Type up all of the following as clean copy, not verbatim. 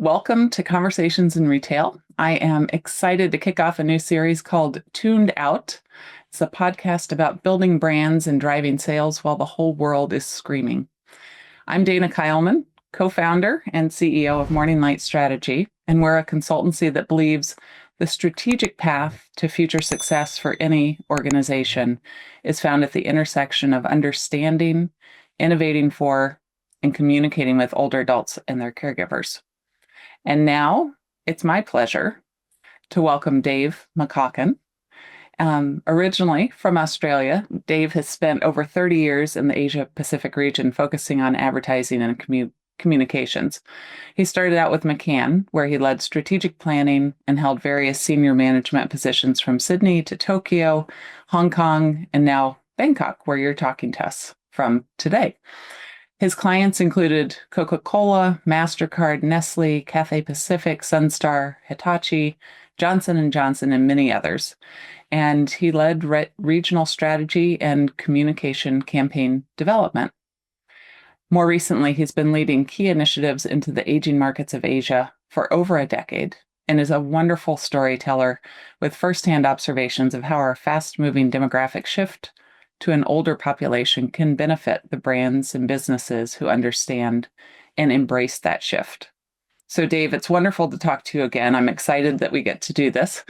Welcome to Conversations in Retail. I am excited to kick off a new series called Tuned Out. It's a podcast about building brands and driving sales while the whole world is screaming. I'm Dana Keilman, co-founder and CEO of Morning Light Strategy, and we're a consultancy that believes the strategic path to future success for any organization is found at the intersection of understanding, innovating for, and communicating with older adults and their caregivers. And now it's my pleasure to welcome Dave McCaughan. Originally from Australia, Dave has spent over 30 years in the Asia Pacific region focusing on advertising and communications. He started out with McCann, where he led strategic planning and held various senior management positions from Sydney to Tokyo, Hong Kong, and now Bangkok, where you're talking to us from today. His clients included Coca-Cola, Mastercard, Nestlé, Cathay Pacific, Sunstar, Hitachi, Johnson & Johnson, and many others. And he led regional strategy and communication campaign development. More recently, he's been leading key initiatives into the aging markets of Asia for over a decade and is a wonderful storyteller with firsthand observations of how our fast-moving demographic shift to an older population can benefit the brands and businesses who understand and embrace that shift. So Dave, it's wonderful to talk to you again. I'm excited that we get to do this.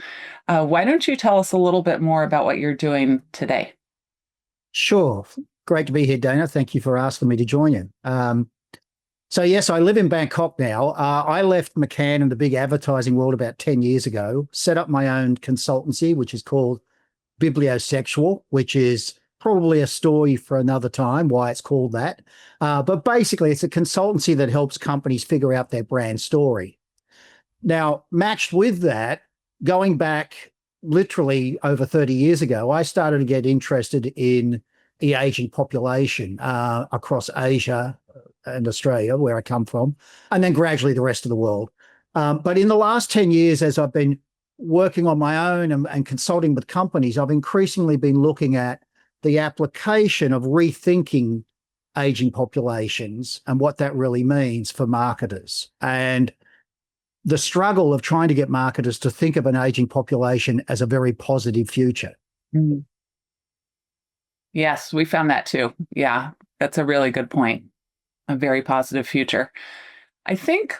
Why don't you tell us a little bit more about what you're doing today? Sure. Great to be here, Dana. Thank you for asking me to join you. So yes, I live in Bangkok now. I left McCann and the big advertising world about 10 years ago, set up my own consultancy, which is called BIBLIOSEXUal, which is probably a story for another time, why it's called that. But basically, it's a consultancy that helps companies figure out their brand story. Now, matched with that, going back literally over 30 years ago, I started to get interested in the aging population across Asia and Australia, where I come from, and then gradually the rest of the world. But in the last 10 years, as I've been working on my own and consulting with companies, I've increasingly been looking at the application of rethinking aging populations and what that really means for marketers, and the struggle of trying to get marketers to think of an aging population as a very positive future. Mm-hmm. Yes, we found that too. Yeah, that's a really good point. A very positive future. I think,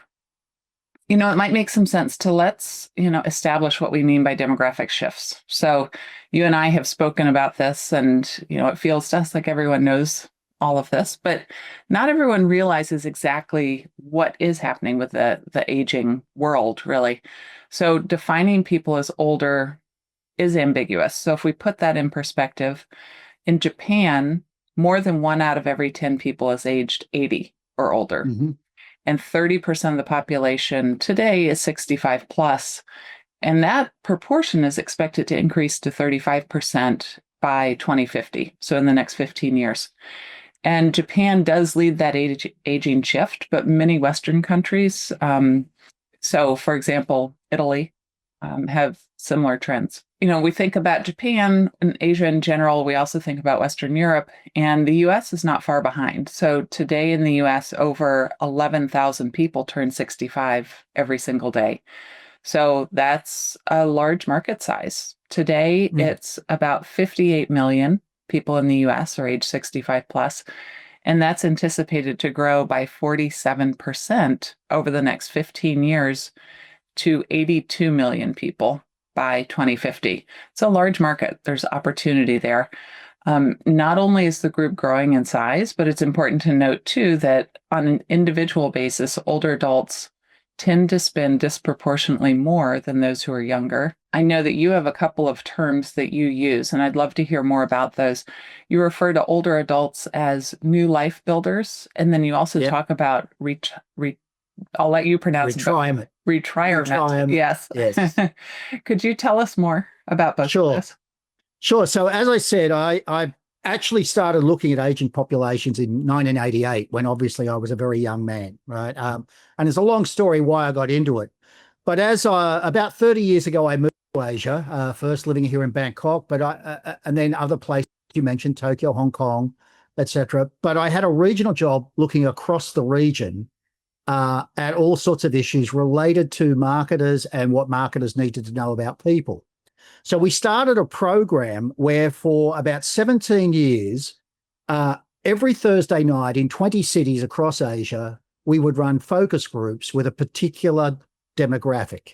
it might make some sense to let's, establish what we mean by demographic shifts. So you and I have spoken about this, and, it feels to us like everyone knows all of this, but not everyone realizes exactly what is happening with the aging world, really. So defining people as older is ambiguous. So if we put that in perspective, in Japan, more than 1 out of every 10 people is aged 80 or older. Mm-hmm. And 30% of the population today is 65 plus. And that proportion is expected to increase to 35% by 2050. So in the next 15 years. And Japan does lead that aging shift, but many Western countries, so for example, Italy, have similar trends. We think about Japan and Asia in general. We also think about Western Europe, and the U.S. is not far behind. So today in the U.S., over 11,000 people turn 65 every single day. So that's a large market size. Today, It's about 58 million people in the U.S. are age 65 plus, and that's anticipated to grow by 47% over the next 15 years to 82 million people by 2050. It's a large market. There's opportunity there. Not only is the group growing in size, but it's important to note too that on an individual basis, older adults tend to spend disproportionately more than those who are younger. I know that you have a couple of terms that you use, and I'd love to hear more about those. You refer to older adults as new life builders, and then you also talk about I'll let you pronounce retirement. Retirement. Yes. Could you tell us more about both of those? Sure. So as I said, I actually started looking at aging populations in 1988, when obviously I was a very young man, right? And there's a long story why I got into it. But as about 30 years ago, I moved to Asia, first living here in Bangkok, but and then other places you mentioned, Tokyo, Hong Kong, etc. But I had a regional job looking across the region at all sorts of issues related to marketers and what marketers needed to know about people. So we started a program where for about 17 years, every Thursday night in 20 cities across Asia, we would run focus groups with a particular demographic.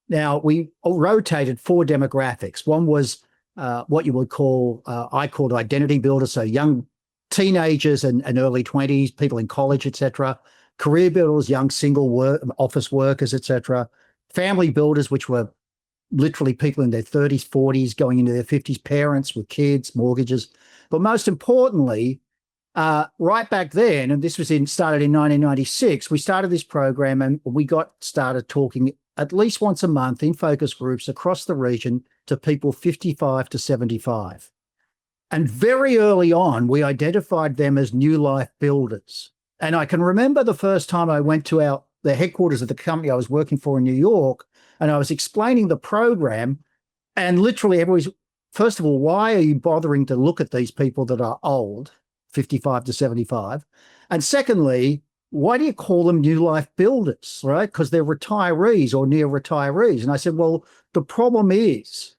Now, we rotated 4 demographics. One was what you would call, I called identity builders, so young teenagers and early 20s, people in college, etc. Career builders, young single office workers, etc. Family builders, which were literally people in their 30s, 40s, going into their 50s, parents with kids, mortgages. But most importantly, right back then, and this was started in 1996, we started this program and we got started talking at least once a month in focus groups across the region to people 55 to 75. And very early on, we identified them as new life builders. And I can remember the first time I went to the headquarters of the company I was working for in New York, and I was explaining the program, and literally everybody's, first of all, why are you bothering to look at these people that are old, 55 to 75? And secondly, why do you call them new life builders, right? Because they're retirees or near retirees. And I said, well, the problem is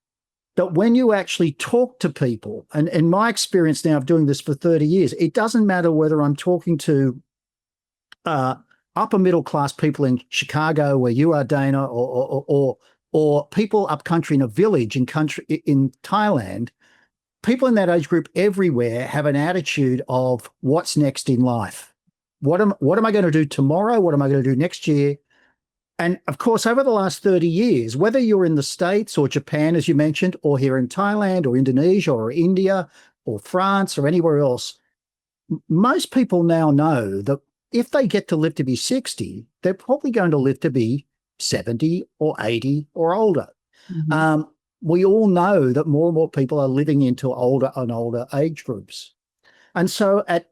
that when you actually talk to people, and in my experience now of doing this for 30 years, it doesn't matter whether I'm talking to upper middle class people in Chicago, where you are, Dana, or people up country in a village in Thailand. People in that age group everywhere have an attitude of what's next in life. What am I going to do tomorrow? What am I going to do next year? And of course, over the last 30 years, whether you're in the States or Japan, as you mentioned, or here in Thailand or Indonesia or India or France or anywhere else, most people now know that if they get to live to be 60, they're probably going to live to be 70 or 80 or older. Mm-hmm. We all know that more and more people are living into older and older age groups. And so at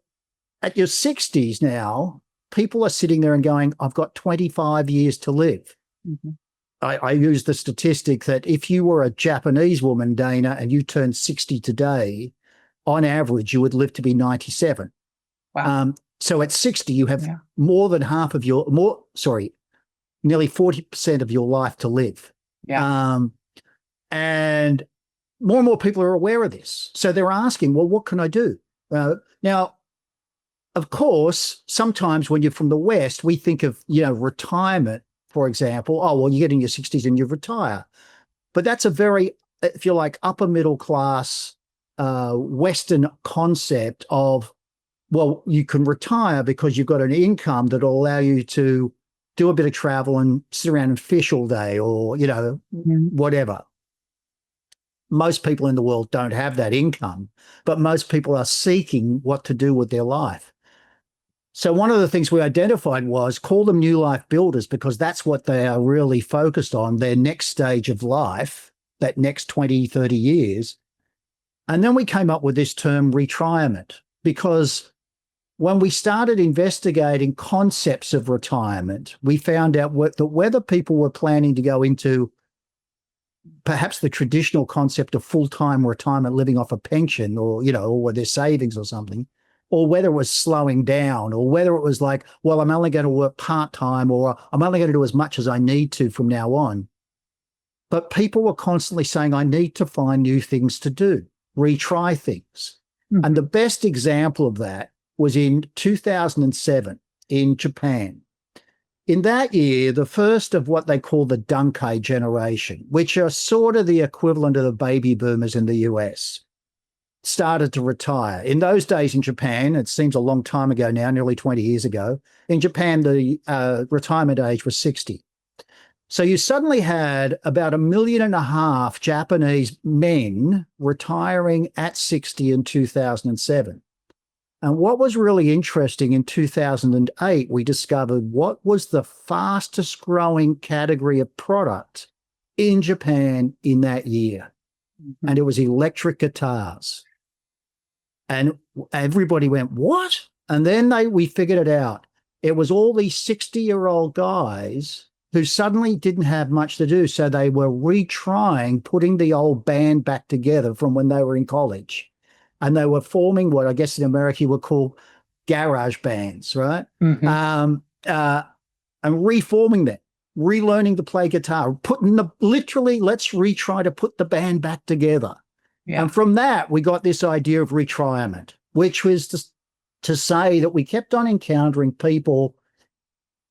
your 60s now, people are sitting there and going, I've got 25 years to live. Mm-hmm. I use the statistic that if you were a Japanese woman, Dana, and you turned 60 today, on average, you would live to be 97. Wow. So at 60, you have more than half of nearly 40% of your life to live. Yeah. And more and more people are aware of this. So they're asking, well, what can I do? Now, of course, sometimes when you're from the West, we think of, retirement, for example. Oh, well, you get in your 60s and you retire. But that's a very, if you like, upper middle class Western concept of, well, you can retire because you've got an income that will allow you to do a bit of travel and sit around and fish all day or, whatever. Most people in the world don't have that income, but most people are seeking what to do with their life. So one of the things we identified was call them new life builders because that's what they are really focused on, their next stage of life, that next 20, 30 years. And then we came up with this term retirement because when we started investigating concepts of retirement, we found out that whether people were planning to go into perhaps the traditional concept of full-time retirement, living off a pension or, or with their savings or something, or whether it was slowing down or whether it was like, well, I'm only going to work part-time or I'm only going to do as much as I need to from now on. But people were constantly saying, I need to find new things to do, retry things. Mm. And the best example of that was in 2007 in Japan. In that year, the first of what they call the decode generation, which are sort of the equivalent of the baby boomers in the US, started to retire. In those days in Japan, it seems a long time ago now, nearly 20 years ago, in Japan, the retirement age was 60. So you suddenly had about 1.5 million Japanese men retiring at 60 in 2007. And what was really interesting in 2008, we discovered what was the fastest growing category of product in Japan in that year. Mm-hmm. And it was electric guitars. And everybody went, what? And then we figured it out. It was all these 60-year-old guys who suddenly didn't have much to do. So they were retrying, putting the old band back together from when they were in college. And they were forming what I guess in America you would call garage bands, right? Mm-hmm. uh, and reforming them, relearning to play guitar, let's retry to put the band back together. Yeah. And from that, we got this idea of retirement, which was to say that we kept on encountering people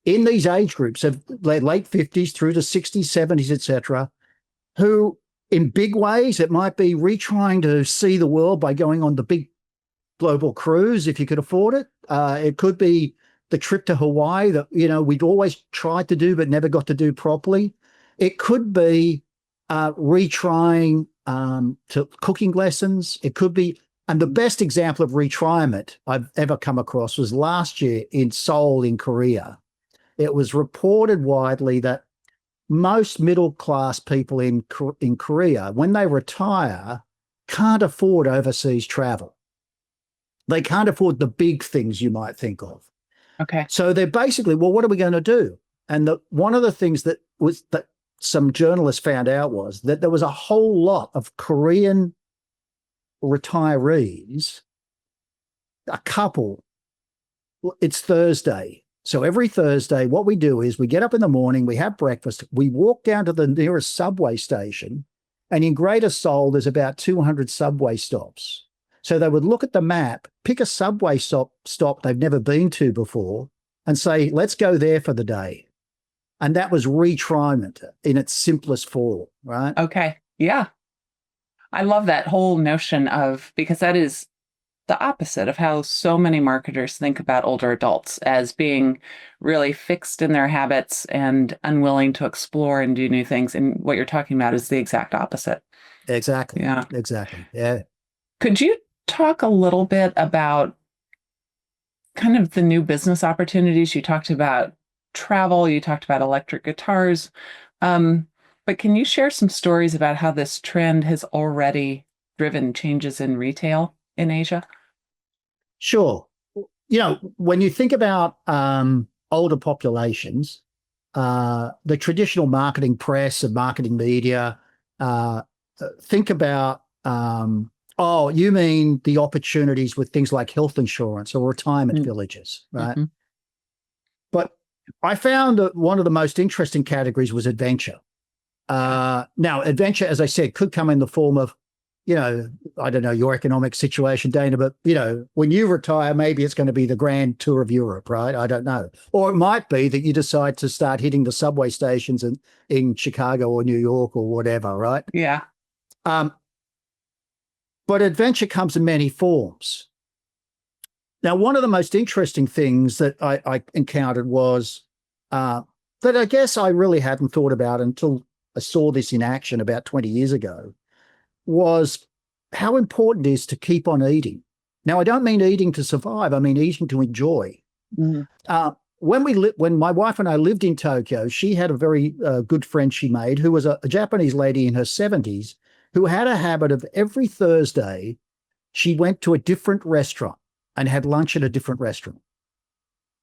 in these age groups of late 50s through to 60s, 70s, etc., who in big ways, it might be retrying to see the world by going on the big global cruise if you could afford it. It could be the trip to Hawaii that, we'd always tried to do but never got to do properly. It could be retrying to cooking lessons. It could be, and the best example of retirement I've ever come across was last year in Seoul in Korea. It was reported widely that most middle-class people in Korea, when they retire, can't afford overseas travel. They can't afford the big things you might think of. Okay. So they're basically, well, what are we going to do? And one of the things that some journalists found out was that there was a whole lot of Korean retirees, a couple. It's Thursday. So every Thursday, what we do is we get up in the morning, we have breakfast, we walk down to the nearest subway station, and in Greater Seoul, there's about 200 subway stops. So they would look at the map, pick a subway stop they've never been to before, and say, let's go there for the day. And that was retirement in its simplest form, right? Okay. Yeah. I love that whole notion because that is the opposite of how so many marketers think about older adults, as being really fixed in their habits and unwilling to explore and do new things. And what you're talking about is the exact opposite. Exactly. Yeah. Exactly. Yeah. Could you talk a little bit about kind of the new business opportunities? You talked about travel, you talked about electric guitars. But can you share some stories about how this trend has already driven changes in retail in Asia? Sure. When you think about older populations, the traditional marketing press and marketing media think about, you mean the opportunities with things like health insurance or retirement villages, right? Mm-hmm. But I found that one of the most interesting categories was adventure. Now, adventure, as I said, could come in the form of, I don't know your economic situation, Dana, but, when you retire, maybe it's going to be the grand tour of Europe, right? I don't know. Or it might be that you decide to start hitting the subway stations in Chicago or New York or whatever, right? Yeah. But adventure comes in many forms. Now, one of the most interesting things that I encountered was that I guess I really hadn't thought about until I saw this in action about 20 years ago, was how important it is to keep on eating. Now, I don't mean eating to survive. I mean eating to enjoy. Mm. When my wife and I lived in Tokyo, she had a very good friend she made who was a Japanese lady in her 70s who had a habit of every Thursday, she went to a different restaurant and had lunch at a different restaurant.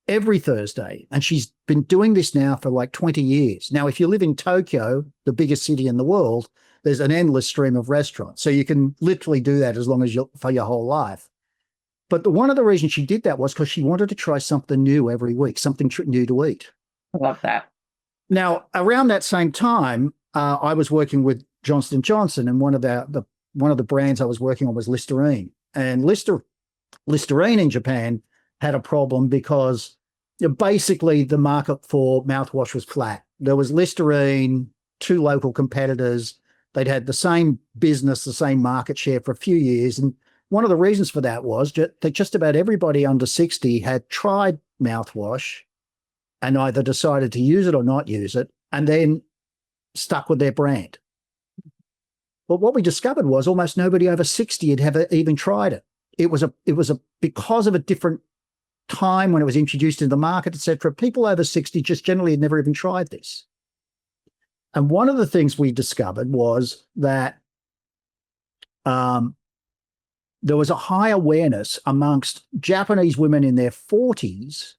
Every Thursday. And she's been doing this now for like 20 years. Now, if you live in Tokyo, the biggest city in the world, there's an endless stream of restaurants. So you can literally do that as long as for your whole life. But one of the reasons she did that was because she wanted to try something new every week, something new to eat. I love that. Now, around that same time, I was working with Johnson & Johnson, and one of the brands I was working on was Listerine. And Listerine in Japan had a problem because basically the market for mouthwash was flat. There was Listerine, two local competitors. They'd had the same business, the same market share for a few years. And one of the reasons for that was that just about everybody under 60 had tried mouthwash and either decided to use it or not use it, and then stuck with their brand. But what we discovered was almost nobody over 60 had ever even tried it. It was because of a different time when it was introduced into the market, etc. People over 60 just generally had never even tried this. And one of the things we discovered was that there was a high awareness amongst Japanese women in their 40s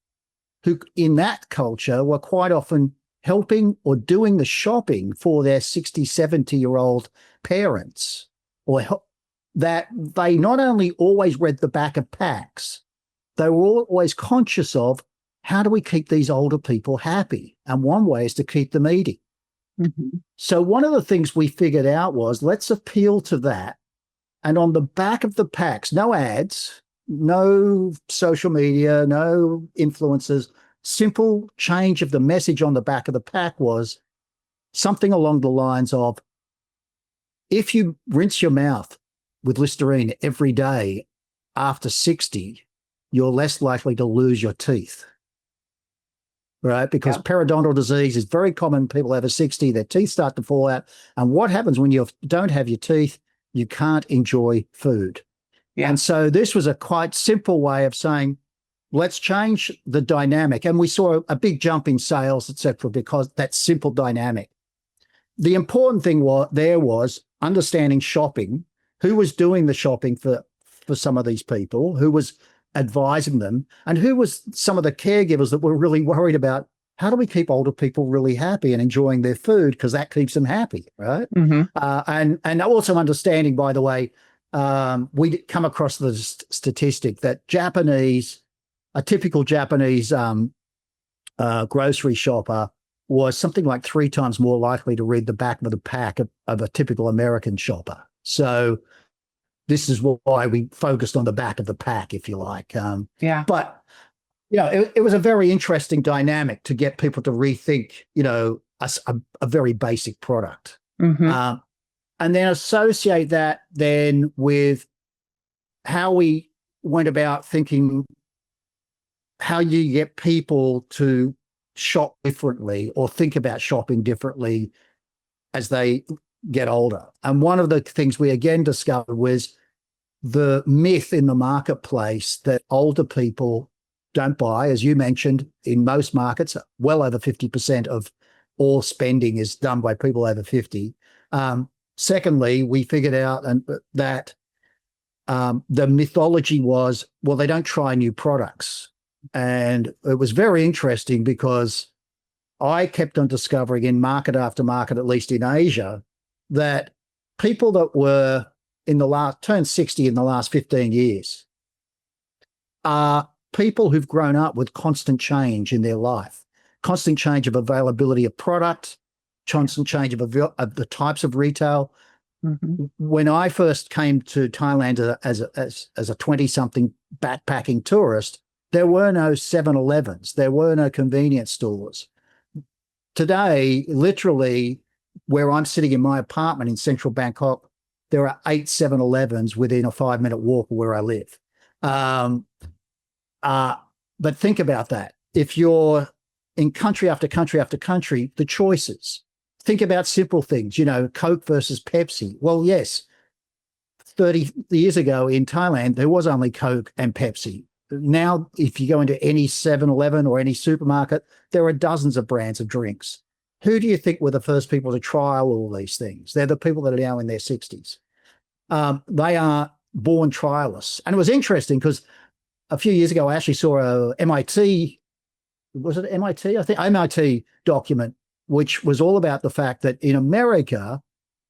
who, in that culture, were quite often helping or doing the shopping for their 60, 70-year-old parents, or that they not only always read the back of packs, they were always conscious of how do we keep these older people happy? And one way is to keep them eating. Mm-hmm. So one of the things we figured out was, let's appeal to that. And on the back of the packs, no ads, no social media, no influencers, simple change of the message on the back of the pack was something along the lines of, if you rinse your mouth with Listerine every day after 60, you're less likely to lose your teeth. Right? Because periodontal disease is very common. People over 60, their teeth start to fall out. And what happens when you don't have your teeth? You can't enjoy food. Yeah. And so this was a quite simple way of saying, let's change the dynamic. And we saw a big jump in sales, et cetera, because that simple dynamic. The important thing was understanding shopping, who was doing the shopping for some of these people, who was advising them, and who was some of the caregivers that were really worried about, how do we keep older people really happy and enjoying their food, because that keeps them happy, right? Mm-hmm. And also understanding, by the way, we come across the statistic that a typical Japanese grocery shopper was something like 3 times more likely to read the back of the pack of a typical American shopper. So this is why we focused on the back of the pack, if you like. But, it was a very interesting dynamic to get people to rethink, a very basic product. Mm-hmm. And then associate that then with how we went about thinking how you get people to shop differently or think about shopping differently as they get older. And one of the things we again discovered was the myth in the marketplace that older people don't buy. As you mentioned, in most markets, well over 50% of all spending is done by people over 50. Secondly, we figured out that the mythology was, well, they don't try new products. And it was very interesting because I kept on discovering in market after market, at least in Asia, that people that were turned 60 in the last 15 years are people who've grown up with constant change in their life, constant change of availability of product, constant change of the types of retail. Mm-hmm. When I first came to Thailand as a 20-something backpacking tourist, there were no 7-Elevens, there were no convenience stores. Today, literally, where I'm sitting in my apartment in central Bangkok, there are 8 7-Elevens within a 5-minute walk of where I live. But think about that. If you're in country after country after country, the choices. Think about simple things, Coke versus Pepsi. Well, yes, 30 years ago in Thailand, there was only Coke and Pepsi. Now, if you go into any 7-Eleven or any supermarket, there are dozens of brands of drinks. Who do you think were the first people to trial all these things? They're the people that are now in their 60s. They are born trialists. And it was interesting because a few years ago, I actually saw a MIT, was it MIT? I think MIT document, which was all about the fact that in America,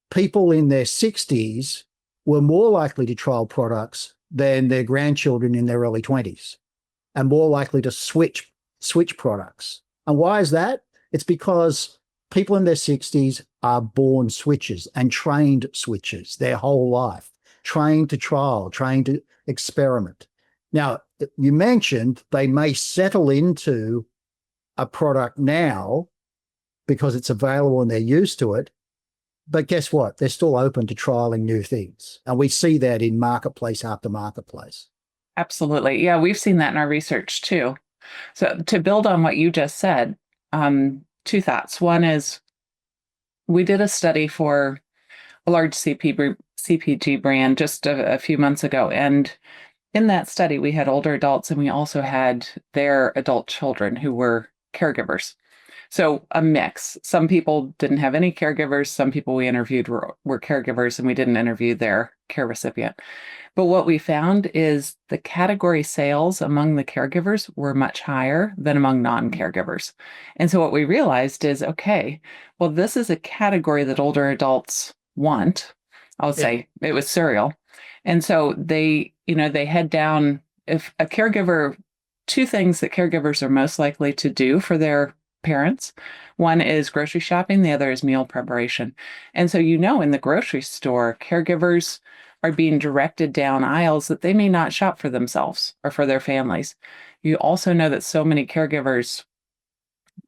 people in their 60s were more likely to trial products than their grandchildren in their early 20s, and more likely to switch products. And why is that? It's because people in their 60s are born switchers and trained switchers their whole life, trained to trial, trained to experiment. Now, you mentioned they may settle into a product now because it's available and they're used to it. But guess what? They're still open to trialing new things. And we see that in marketplace after marketplace. Absolutely. Yeah, we've seen that in our research too. So to build on what you just said, 2 thoughts. One is we did a study for a large CPG brand just a few months ago. And in that study, we had older adults and we also had their adult children who were caregivers. So a mix. Some people didn't have any caregivers. Some people we interviewed were caregivers, and we didn't interview their care recipient. But what we found is the category sales among the caregivers were much higher than among non-caregivers. And so what we realized is, okay, well, this is a category that older adults want. I'll say it was cereal. And so they head down. If a caregiver two things that caregivers are most likely to do for their parents. One is grocery shopping, the other is meal preparation. And so, in the grocery store, caregivers are being directed down aisles that they may not shop for themselves or for their families. You also know that so many caregivers,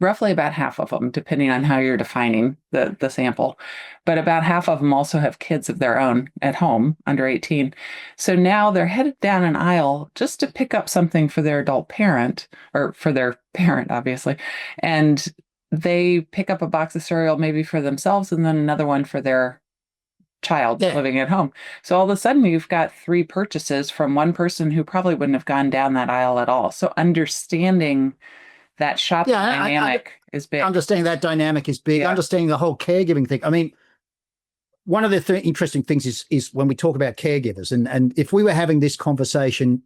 roughly about half of them, depending on how you're defining the sample, but about half of them also have kids of their own at home under 18. So now they're headed down an aisle just to pick up something for their adult parent, or for their parent, obviously. And they pick up a box of cereal maybe for themselves and then another one for their child living at home. So all of a sudden you've got three purchases from one person who probably wouldn't have gone down that aisle at all. So understanding that shopping dynamic is big. Understanding that dynamic is big. Understanding the whole caregiving thing. I mean, one of the interesting things is when we talk about caregivers, and if we were having this conversation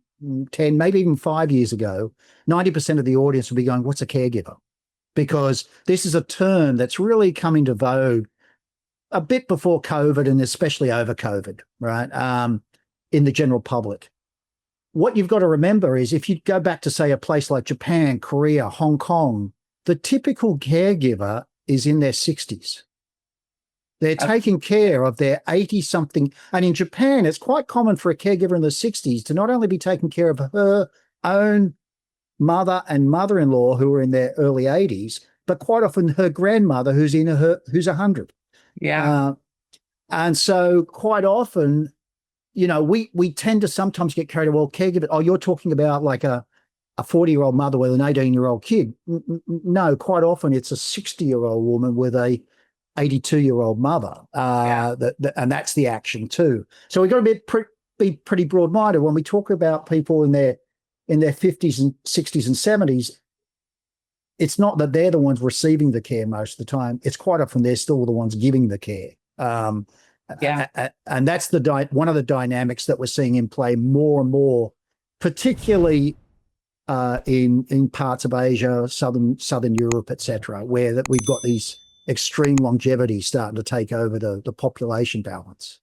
10, maybe even 5 years ago, 90% of the audience would be going, what's a caregiver? Because this is a term that's really come into vogue a bit before COVID and especially over COVID, right, in the general public. What you've got to remember is if you go back to, say, a place like Japan, Korea, Hong Kong, the typical caregiver is in their 60s. They're taking care of their 80-something. And in Japan, it's quite common for a caregiver in the 60s to not only be taking care of her own mother and mother-in-law who are in their early 80s, but quite often her grandmother who's 100. Yeah. And so quite often, we tend to sometimes get carried away. Well, caregiver, you're talking about like a 40-year-old mother with an 18-year-old kid. No, quite often it's a 60-year-old woman with a 82-year-old mother. And that's the action too. So we've got to be pretty broad-minded when we talk about people in their 50s and 60s and 70s. It's not that they're the ones receiving the care most of the time. It's quite often they're still the ones giving the care. And that's one of the dynamics that we're seeing in play more and more, particularly in parts of Asia, southern Europe, etc., where that we've got these extreme longevity starting to take over the population balance.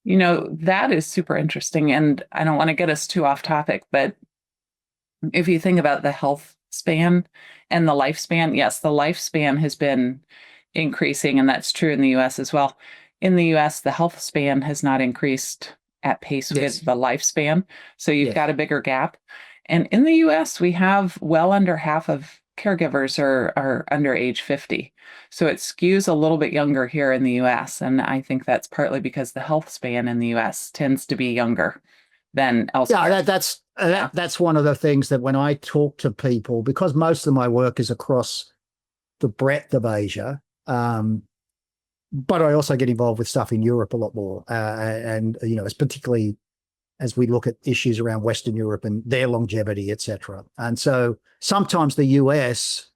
That is super interesting, and I don't want to get us too off topic, but if you think about the health span and the lifespan, yes, the lifespan has been increasing, and that's true in the U.S. as well. In the U.S., the health span has not increased at pace with the lifespan. So you've got a bigger gap. And in the U.S., we have well under half of caregivers are under age 50. So it skews a little bit younger here in the U.S. And I think that's partly because the health span in the U.S. tends to be younger than elsewhere. Yeah, that's one of the things that when I talk to people, because most of my work is across the breadth of Asia, but I also get involved with stuff in Europe a lot more. And it's particularly as we look at issues around Western Europe and their longevity, et cetera. And so sometimes the US,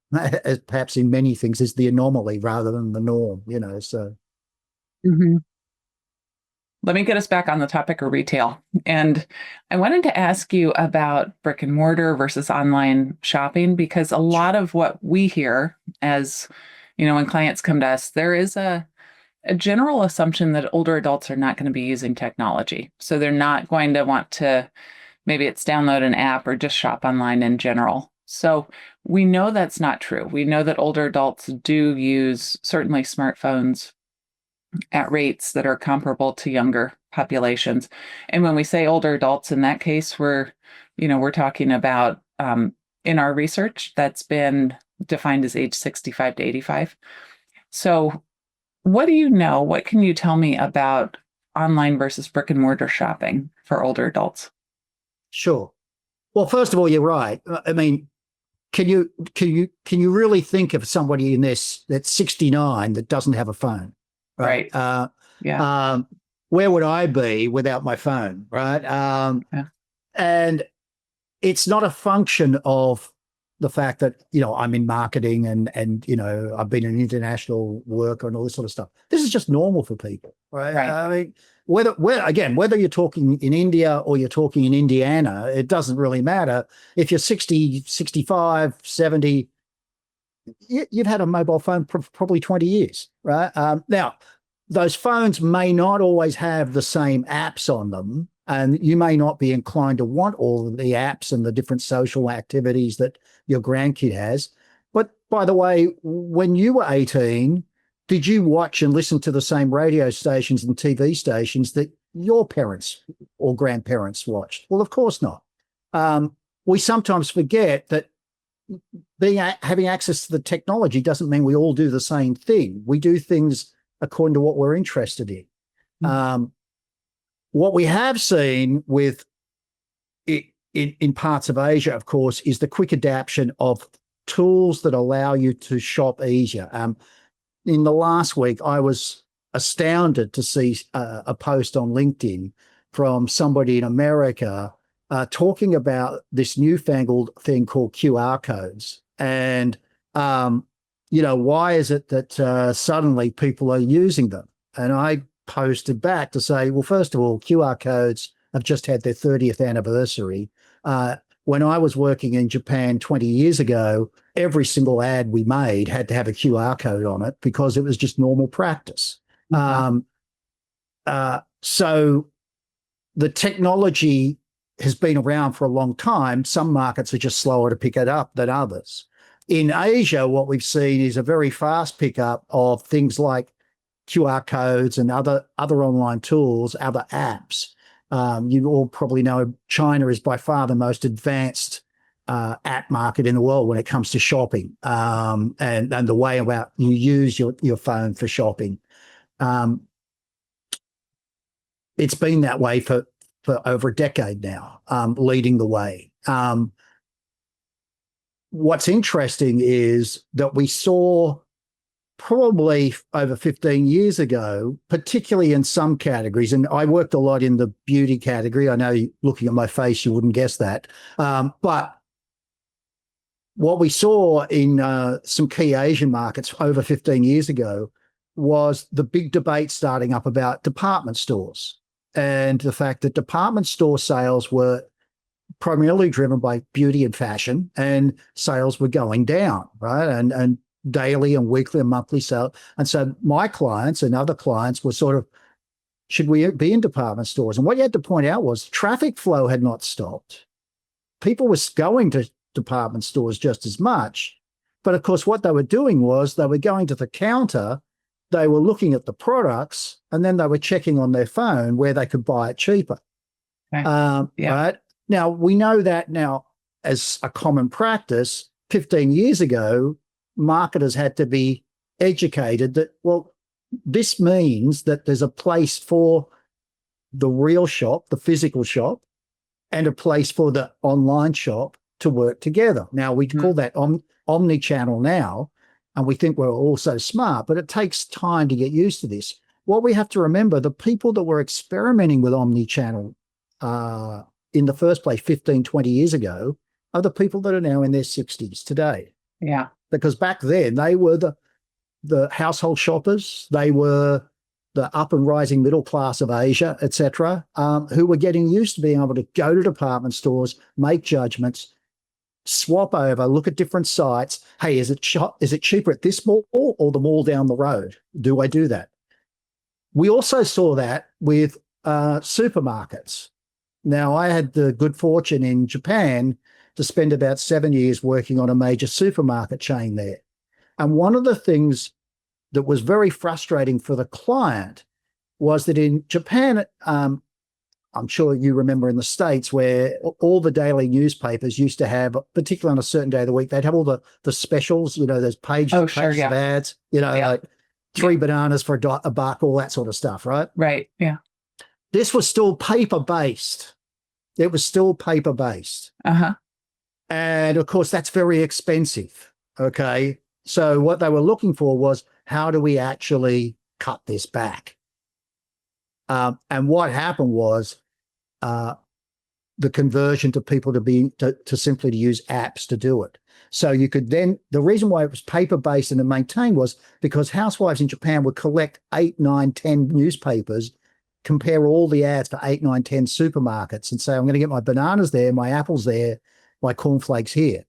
perhaps in many things, is the anomaly rather than the norm, so. Mm-hmm. Let me get us back on the topic of retail. And I wanted to ask you about brick and mortar versus online shopping, because a lot of what we hear as, when clients come to us, there is a general assumption that older adults are not going to be using technology. So they're not going to want to, maybe it's download an app or just shop online in general. So we know that's not true. We know that older adults do use certainly smartphones at rates that are comparable to younger populations. And when we say older adults, in that case, we're talking about, in our research, that's been defined as age 65 to 85. So what do you know? What can you tell me about online versus brick and mortar shopping for older adults? Sure. Well, first of all, you're right. I mean, can you really think of somebody in this that's 69 that doesn't have a phone? Right. Where would I be without my phone? Right. And it's not a function of the fact that, I'm in marketing and I've been in international work and all this sort of stuff. This is just normal for people. Right. I mean, whether you're talking in India or you're talking in Indiana, it doesn't really matter. If you're 60, 65, 70, you've had a mobile phone for probably 20 years, right? Now, those phones may not always have the same apps on them And you may not be inclined to want all of the apps and the different social activities that your grandkid has. But by the way, when you were 18, did you watch and listen to the same radio stations and TV stations that your parents or grandparents watched? Well, of course not. We sometimes forget that having access to the technology doesn't mean we all do the same thing. We do things according to what we're interested in. What we have seen with in parts of Asia, of course, is the quick adaptation of tools that allow you to shop easier. In the last week, I was astounded to see a post on LinkedIn from somebody in America talking about this newfangled thing called QR codes. And, why is it that suddenly people are using them? And I posted back to say, well, first of all, QR codes have just had their 30th anniversary. When I was working in Japan 20 years ago, every single ad we made had to have a QR code on it because it was just normal practice. So the technology has been around for a long time. Some markets are just slower to pick it up than others. In Asia, what we've seen is a very fast pickup of things like QR codes and other online tools, other apps. You all probably know China is by far the most advanced app market in the world when it comes to shopping, and the way about you use your phone for shopping. It's been that way for over a decade now, leading the way. What's interesting is that we saw probably over 15 years ago, particularly in some categories, and I worked a lot in the beauty category. I know looking at my face, you wouldn't guess that. But what we saw in some key Asian markets over 15 years ago was the big debate starting up about department stores and the fact that department store sales were primarily driven by beauty and fashion, and sales were going down, right? And daily and weekly and monthly sales. And so my clients and other clients were sort of, should we be in department stores? And what you had to point out was traffic flow had not stopped. People were going to department stores just as much. But of course, what they were doing was they were going to the counter, they were looking at the products, and then they were checking on their phone where they could buy it cheaper. Okay. Right? Now, we know that now as a common practice. 15 years ago, marketers had to be educated that, well, this means that there's a place for the real shop, the physical shop, and a place for the online shop to work together. Now, we call that omni-channel now, and we think we're all so smart, but it takes time to get used to this. What we have to remember, the people that were experimenting with omni-channel in the first place 15, 20 years ago are the people that are now in their 60s today. Yeah. Because back then they were the household shoppers, they were the up and rising middle class of Asia, etc., who were getting used to being able to go to department stores, make judgments, swap over, look at different sites. Hey, is it cheaper at this mall or the mall down the road? Do I do that? We also saw that with supermarkets. Now, I had the good fortune in Japan to spend about 7 years working on a major supermarket chain there. And one of the things that was very frustrating for the client was that in Japan, I'm sure you remember in the States where all the daily newspapers used to have, particularly on a certain day of the week, they'd have all the specials, those pages of ads, like 3 bananas for a buck, all that sort of stuff, right? Right, yeah. This was still paper-based. It was still paper-based. Uh-huh. And of course, that's very expensive. Okay. So what they were looking for was, how do we actually cut this back? And what happened was the conversion to people to simply to use apps to do it. So you could then, the reason why it was paper-based and maintained was because housewives in Japan would collect 8, 9, 10 newspapers, compare all the ads for 8, 9, 10 supermarkets and say, I'm going to get my bananas there, my apples there, my cornflakes here.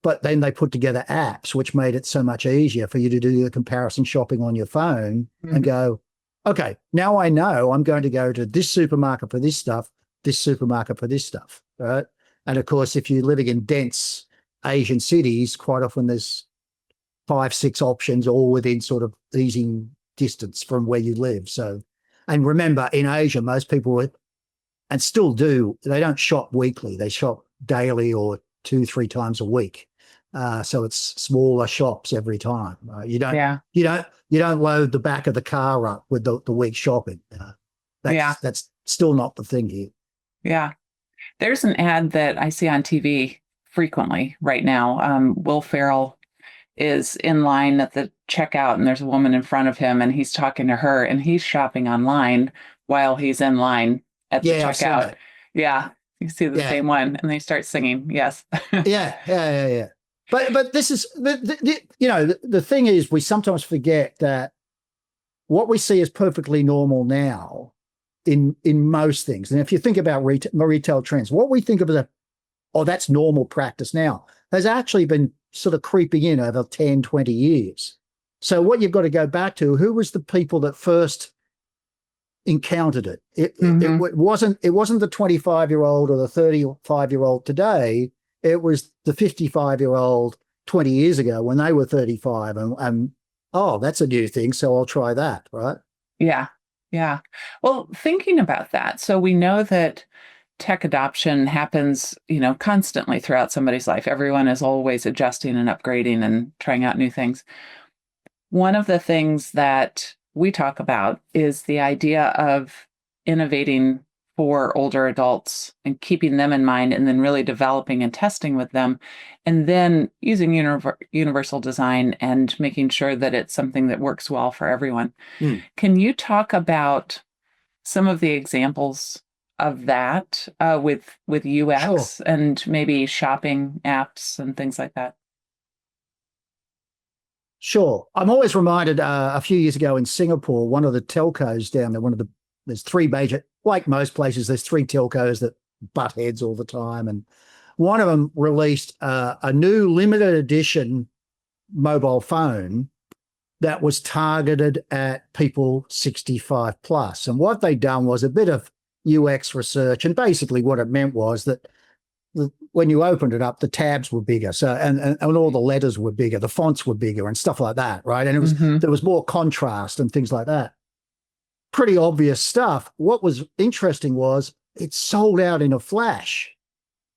But then they put together apps, which made it so much easier for you to do the comparison shopping on your phone and go, okay, now I know I'm going to go to this supermarket for this stuff, this supermarket for this stuff, right? And of course, if you're living in dense Asian cities, quite often there's 5, 6 options all within sort of easy distance from where you live. So, and remember, in Asia, most people and still do, they don't shop weekly. They shop daily or 2, 3 times a week. So it's smaller shops every time. You don't load the back of the car up with the week shopping. That's still not the thing here. Yeah. There's an ad that I see on TV frequently right now. Will Ferrell is in line at the checkout, and there's a woman in front of him, and he's talking to her, and he's shopping online while he's in line at the checkout. Yeah, you see the same one, and they start singing. Yes. Yeah. But this is the thing is, we sometimes forget that what we see as perfectly normal now in most things, and if you think about retail trends, what we think of as that's normal practice now has actually been sort of creeping in over 10, 20 years. So what you've got to go back to, who was the people that first encountered it? It wasn't the 25-year-old or the 35-year-old today. It was the 55-year-old 20 years ago when they were 35 and that's a new thing, so I'll try that, right? Yeah. Well, thinking about that, so we know that tech adoption happens, constantly throughout somebody's life. Everyone is always adjusting and upgrading and trying out new things. One of the things that we talk about is the idea of innovating for older adults and keeping them in mind, and then really developing and testing with them, and then using universal design and making sure that it's something that works well for everyone. Can you talk about some of the examples of that with UX and maybe shopping apps and things like that? Sure. I'm always reminded a few years ago in Singapore, one of the telcos down there, there's 3 major, like most places, there's 3 telcos that butt heads all the time. And one of them released a new limited edition mobile phone that was targeted at people 65 plus. And what they'd done was a bit of UX research. And basically what it meant was that when you opened it up, the tabs were bigger. So, and all the letters were bigger, the fonts were bigger and stuff like that, right? And it was there was more contrast and things like that. Pretty obvious stuff. What was interesting was it sold out in a flash.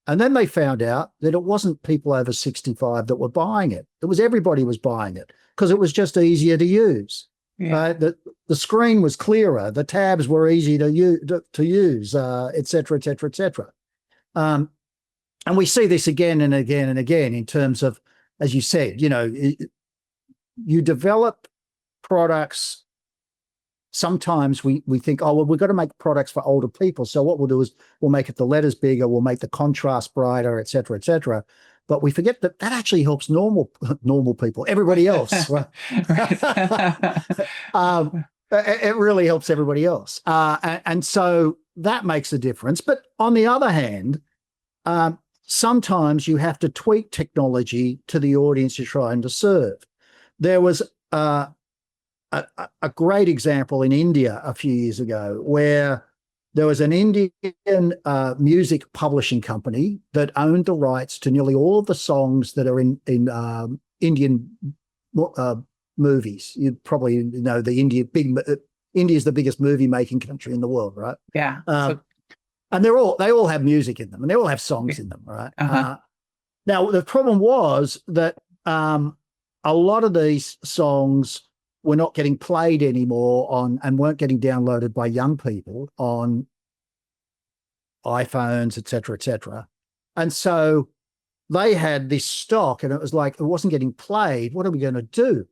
And then they found out that it wasn't people over 65 that were buying it. It was everybody was buying it because it was just easier to use. Yeah. The screen was clearer, the tabs were easy to use, et cetera, et cetera, et cetera. And we see this again and again and again in terms of, as you said, you develop products. Sometimes we think, we've got to make products for older people. So what we'll do is we'll make the letters bigger, we'll make the contrast brighter, et cetera, et cetera. But we forget that actually helps normal people, everybody else. Right? It really helps everybody else. And so that makes a difference. But on the other hand, sometimes you have to tweak technology to the audience you're trying to serve. There was a great example in India a few years ago where there was an Indian music publishing company that owned the rights to nearly all of the songs that are in Indian movies. You probably know India's the biggest movie making country in the world, right? Yeah. And they all have music in them, and they all have songs in them, right? Now the problem was that a lot of these songs were not getting played anymore and weren't getting downloaded by young people on iPhones, et cetera, et cetera. And so they had this stock and it was like, it wasn't getting played. What are we going to do?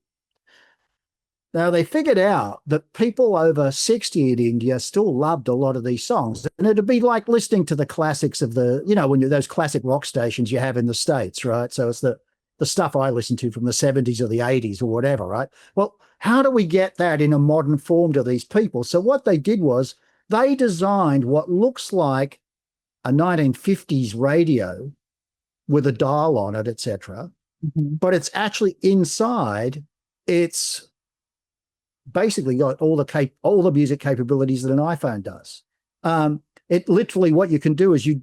Now they figured out that people over 60 in India still loved a lot of these songs. And it'd be like listening to the classics of when those classic rock stations you have in the States, right? So it's the stuff I listened to from the 70s or the 80s or whatever, right? Well, how do we get that in a modern form to these people? So what they did was they designed what looks like a 1950s radio with a dial on it, et cetera, but it's actually inside, it's basically got all the music capabilities that an iPhone does. It literally, what you can do is you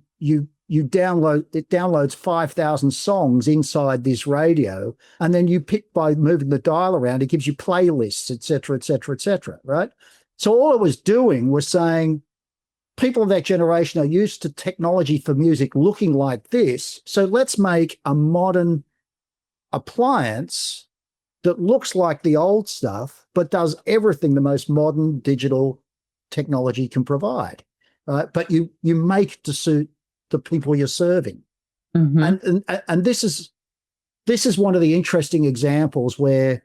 downloads 5,000 songs inside this radio, and then you pick by moving the dial around. It gives you playlists, et cetera, right? So all it was doing was saying, people of that generation are used to technology for music looking like this, so let's make a modern appliance that looks like the old stuff, but does everything the most modern digital technology can provide. But you make to suit the people you're serving. Mm-hmm. And this is one of the interesting examples where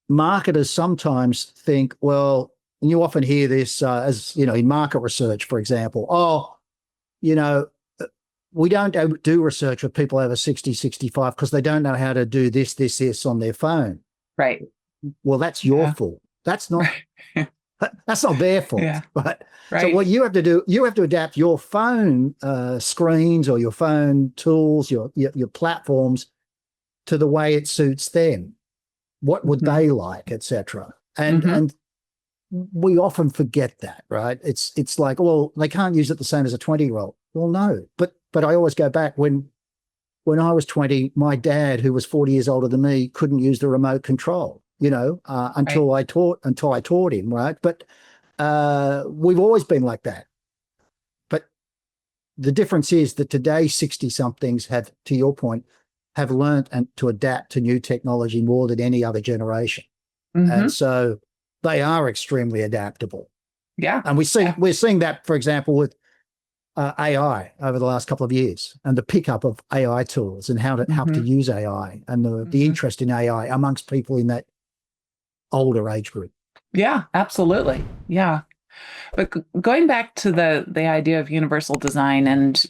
marketers sometimes think, well, and you often hear this as, in market research, for example, we don't do research with people over 60, 65 because they don't know how to do this on their phone. Right. Well, that's your fault. That's not that's not their fault. Yeah. Right. So what you have to do, you have to adapt your phone screens or your phone tools, your platforms to the way it suits them. What would they like, etc. And we often forget that, right? It's like, well, they can't use it the same as a 20-year-old. Well, no, but I always go back when I was 20, my dad, who was 40 years older than me, couldn't use the remote control, until I taught him, right? But we've always been like that. But the difference is that today 60-somethings have, to your point, have learned to adapt to new technology more than any other generation. Mm-hmm. And so they are extremely adaptable. Yeah. And we're seeing that, for example, with AI over the last couple of years, and the pickup of AI tools and how to use AI, and the interest in AI amongst people in that older age group. Yeah, absolutely. Yeah. But going back to the idea of universal design and,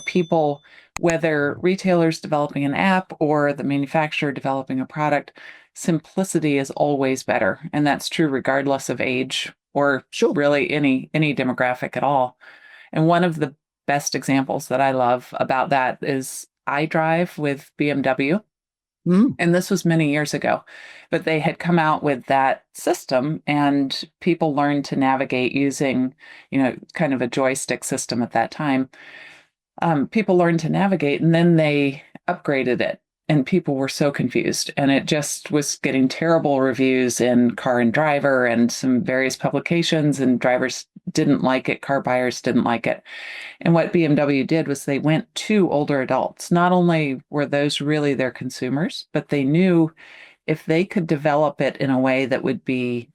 people, whether retailers developing an app or the manufacturer developing a product, simplicity is always better. And that's true regardless of age or really any demographic at all. And one of the best examples that I love about that is iDrive with BMW. Mm-hmm. And this was many years ago, but they had come out with that system, and people learned to navigate using, kind of a joystick system at that time. People learned to navigate, and then they upgraded it, and people were so confused, and it just was getting terrible reviews in Car and Driver and some various publications, and drivers didn't like it. Car buyers didn't like it. And what BMW did was they went to older adults. Not only were those really their consumers, but they knew if they could develop it in a way that would be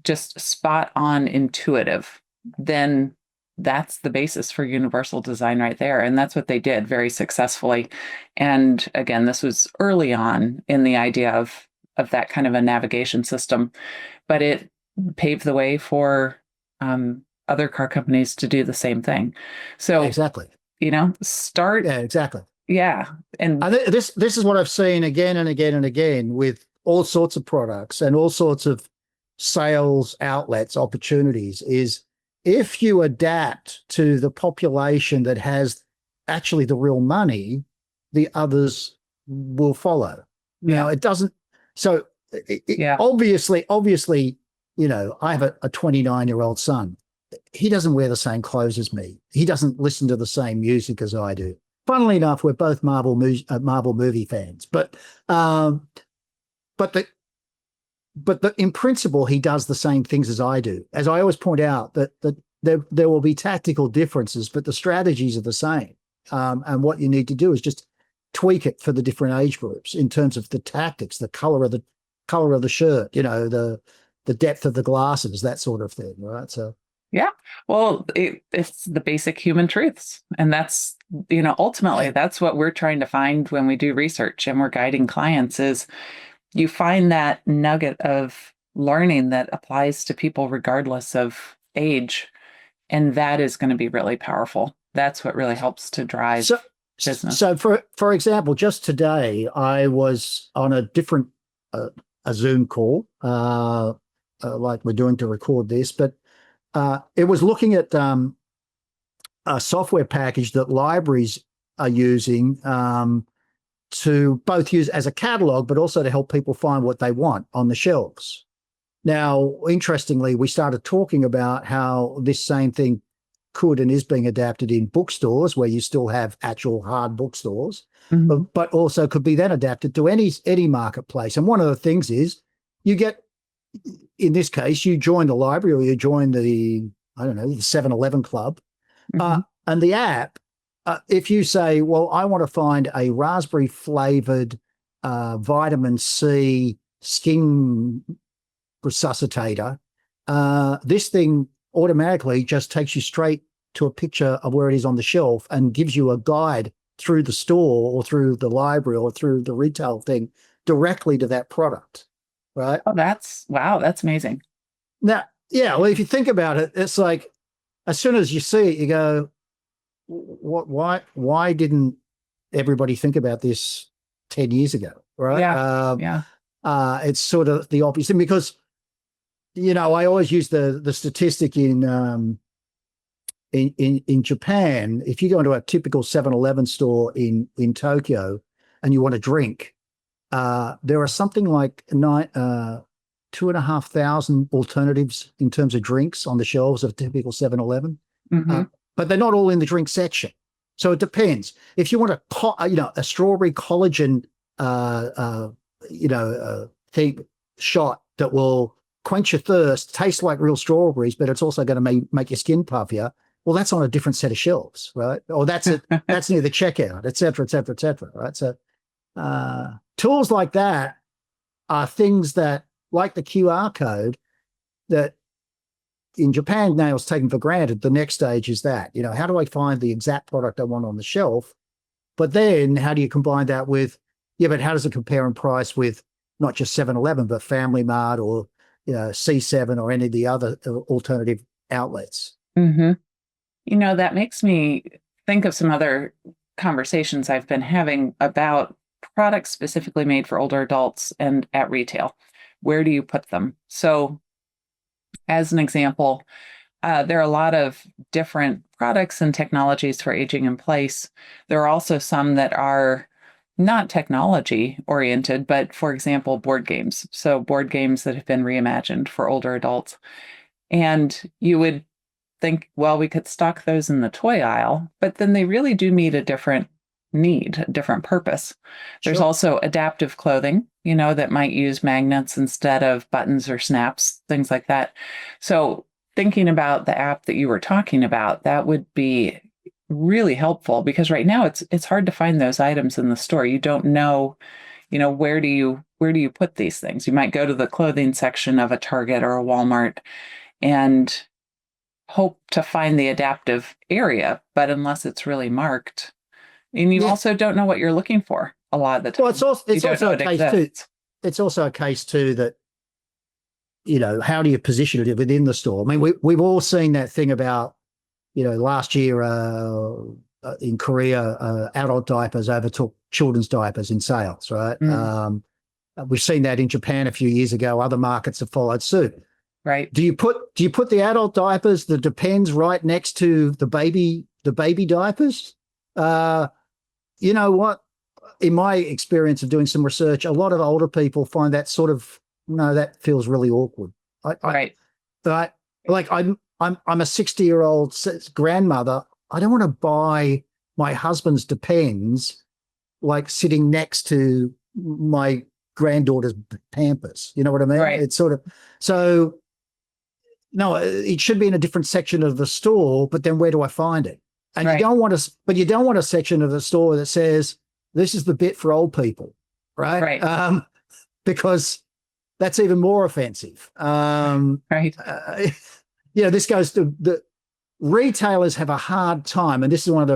just spot on intuitive, then that's the basis for universal design right there. And that's what they did very successfully. And again, this was early on in the idea of that kind of a navigation system, but it paved the way for other car companies to do the same thing. So exactly, start. Yeah, exactly. Yeah. And this is what I've seen again and again and again with all sorts of products and all sorts of sales outlets, opportunities, is if you adapt to the population that has actually the real money, the others will follow. Now, it doesn't. So obviously, I have a 29-year-old son. He doesn't wear the same clothes as me. He doesn't listen to the same music as I do. Funnily enough, we're both Marvel movie fans, but in principle, he does the same things as I do. As I always point out, that there will be tactical differences, but the strategies are the same. And what you need to do is just tweak it for the different age groups in terms of the tactics, the color of the shirt, the depth of the glasses, that sort of thing, right? So yeah, well, it's the basic human truths, and that's ultimately that's what we're trying to find when we do research and we're guiding clients. Is you find that nugget of learning that applies to people regardless of age, and that is going to be really powerful. That's what really helps to drive business. So for example, just today I was on a different a Zoom call, like we're doing to record this, but it was looking at a software package that libraries are using to both use as a catalog, but also to help people find what they want on the shelves. Now, interestingly, we started talking about how this same thing could and is being adapted in bookstores where you still have actual hard bookstores, but also could be then adapted to any marketplace. And one of the things is you get, in this case, you join the library or you join the, I don't know, the 7-Eleven club, and the app, if you say, well, I want to find a raspberry flavored vitamin C skin resuscitator, this thing automatically just takes you straight to a picture of where it is on the shelf and gives you a guide through the store or through the library or through the retail thing directly to that product, right? Oh, that's amazing. Now, yeah, well, if you think about it, it's like as soon as you see it, you go, why didn't everybody think about this 10 years ago, right? Yeah. It's sort of the opposite because, I always use the statistic in Japan. If you go into a typical 7-Eleven store in Tokyo and you want a drink, there are something like 2,500 alternatives in terms of drinks on the shelves of a typical 7-Eleven, but they're not all in the drink section. So it depends. If you want a strawberry collagen, thing shot that will quench your thirst, taste like real strawberries, but it's also going to make your skin puffier. Well, that's on a different set of shelves, right? Or that's near the checkout, et cetera, et cetera, et cetera, right? So tools like that are things that, like the QR code, that in Japan now is taken for granted. The next stage is that, how do I find the exact product I want on the shelf? But then how do you combine that with, but how does it compare in price with not just 7-Eleven, but Family Mart or, C7 or any of the other alternative outlets? That makes me think of some other conversations I've been having about products specifically made for older adults and at retail. Where do you put them? So as an example, there are a lot of different products and technologies for aging in place. There are also some that are not technology oriented, but for example, board games. So board games that have been reimagined for older adults. And you would think, well, we could stock those in the toy aisle, but then they really do meet a different need, a different purpose. There's also adaptive clothing, that might use magnets instead of buttons or snaps, things like that. So thinking about the app that you were talking about, that would be really helpful because right now it's hard to find those items in the store. You don't know, where do you put these things? You might go to the clothing section of a Target or a Walmart and hope to find the adaptive area, but unless it's really marked, and you also don't know what you're looking for a lot of the time. Well, it's also a case too. It's also a case too that, how do you position it within the store? I mean, we've all seen that thing about, last year in Korea, adult diapers overtook children's diapers in sales, right? We've seen that in Japan a few years ago. Other markets have followed suit. Right. Do you put the adult diapers, the Depends, right next to the baby diapers? You know what? In my experience of doing some research, a lot of older people find that sort of, that feels really awkward. Like I'm a 60-year-old grandmother. I don't want to buy my husband's Depends like sitting next to my granddaughter's Pampers. You know what I mean? Right. It's sort of, so no, it should be in a different section of the store, but then where do I find it? And you don't want a section of the store that says, this is the bit for old people, right? Right. Because that's even more offensive. Right. This goes to the retailers have a hard time, and this is one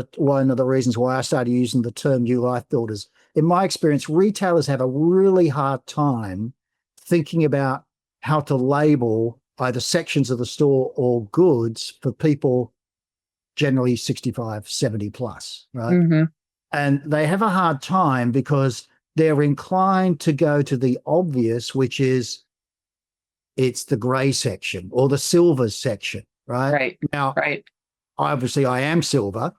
of the reasons why I started using the term new life builders. In my experience, retailers have a really hard time thinking about how to label either sections of the store or goods for people generally 65, 70 plus, right? And they have a hard time because they're inclined to go to the obvious, which is it's the gray section or the silver section, right? Right. Now, right. obviously I am silver,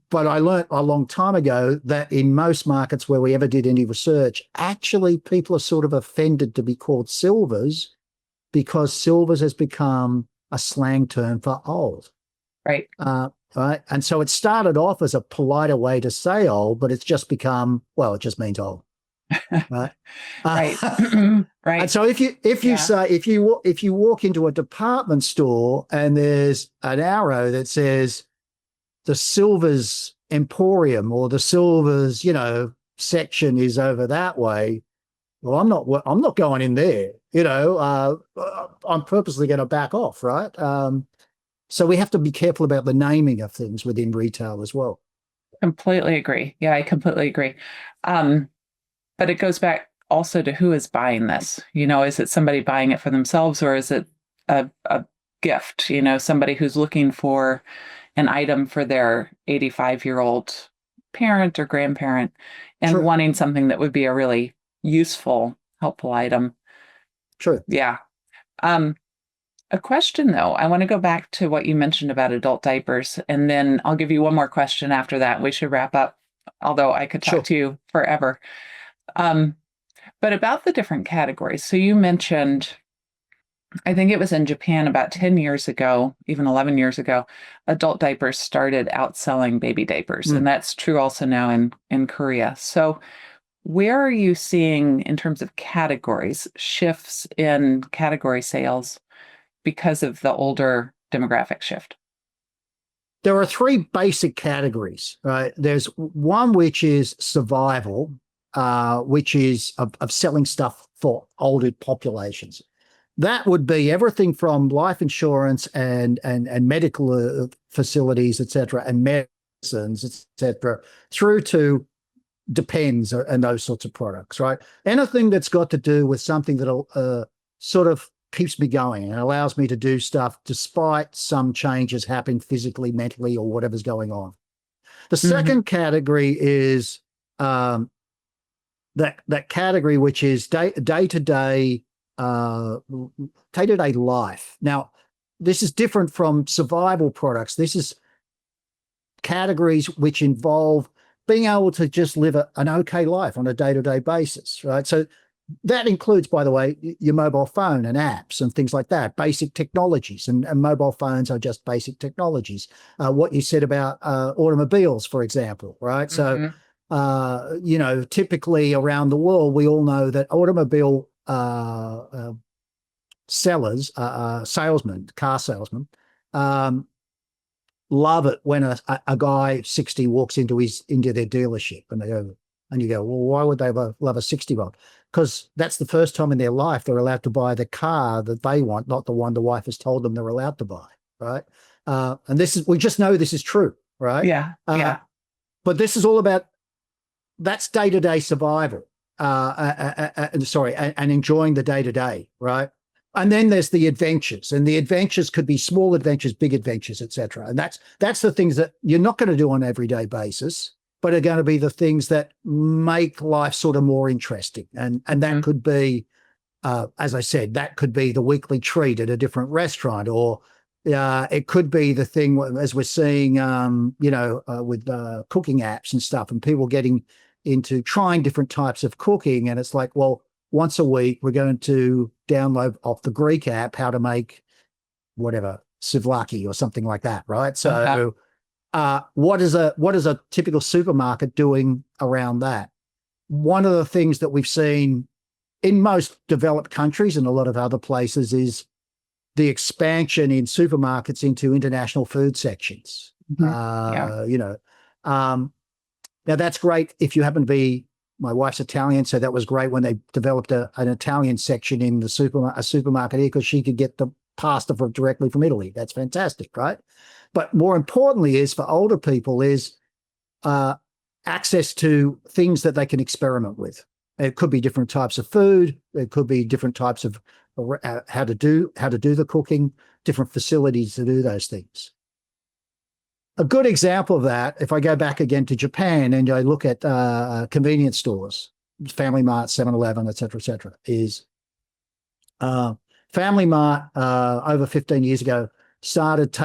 but I learned a long time ago that in most markets where we ever did any research, actually people are sort of offended to be called silvers because silvers has become a slang term for old. Right. Right. And so it started off as a politer way to say old, but it's just become, well, it just means old. Right. Right. Right. And so if you say if you walk into a department store and there's an arrow that says the Silvers Emporium or the Silvers, section is over that way, well, I'm not going in there. I'm purposely going to back off, right? So we have to be careful about the naming of things within retail as well. Completely agree. Yeah, I completely agree. But it goes back also to who is buying this. Is it somebody buying it for themselves, or is it a gift? Somebody who's looking for an item for their 85-year-old parent or grandparent and Sure. wanting something that would be a really useful, helpful item. True. Yeah. A question, though. I want to go back to what you mentioned about adult diapers, and then I'll give you one more question after that. We should wrap up, although I could talk to you forever. But about the different categories. So you mentioned, I think it was in Japan about 10 years ago, even 11 years ago, adult diapers started outselling baby diapers. And that's true also now in Korea. So where are you seeing, in terms of categories, shifts in category sales because of the older demographic shift? There are three basic categories, right? There's one which is survival, which is of selling stuff for older populations. That would be everything from life insurance and medical facilities, et cetera, and medicines, et cetera, through to Depends and those sorts of products, right? Anything that's got to do with something that sort of keeps me going and allows me to do stuff despite some changes happening physically, mentally, or whatever's going on. The second category is that category which is day-to-day life. Now, this is different from survival products. This is categories which involve being able to just live an okay life on a day-to-day basis, right? So that includes, by the way, your mobile phone and apps and things like that, basic technologies, and mobile phones are just basic technologies. What you said about automobiles, for example, right? So, typically around the world, we all know that automobile sellers, salesmen, car salesmen, love it when a guy 60 walks into their dealership and you go, well, why would they love a 60-year-old? Because that's the first time in their life they're allowed to buy the car that they want, not the one the wife has told them they're allowed to buy, right? And we just know this is true, right? Yeah. But this is all about, that's day-to-day survival, and enjoying the day-to-day, right? And then there's the adventures, and the adventures could be small adventures, big adventures, et cetera. And that's the things that you're not going to do on an everyday basis, but are going to be the things that make life sort of more interesting. And that could be, as I said, that could be the weekly treat at a different restaurant, or it could be the thing, as we're seeing, with cooking apps and stuff, and people getting into trying different types of cooking. And it's like, well, once a week, we're going to download off the Greek app how to make whatever, souvlaki or something like that, right? So what is a typical supermarket doing around that? One of the things that we've seen in most developed countries and a lot of other places is the expansion in supermarkets into international food sections. Now that's great if you happen to be, my wife's Italian, so that was great when they developed an Italian section in the supermarket here, because she could get the pasta directly from Italy. That's fantastic, right? But more importantly is for older people is access to things that they can experiment with. It could be different types of food. It could be different types of how to do the cooking, different facilities to do those things. A good example of that, if I go back again to Japan and I look at convenience stores, Family Mart, 7-Eleven, et cetera, is Family Mart over 15 years ago started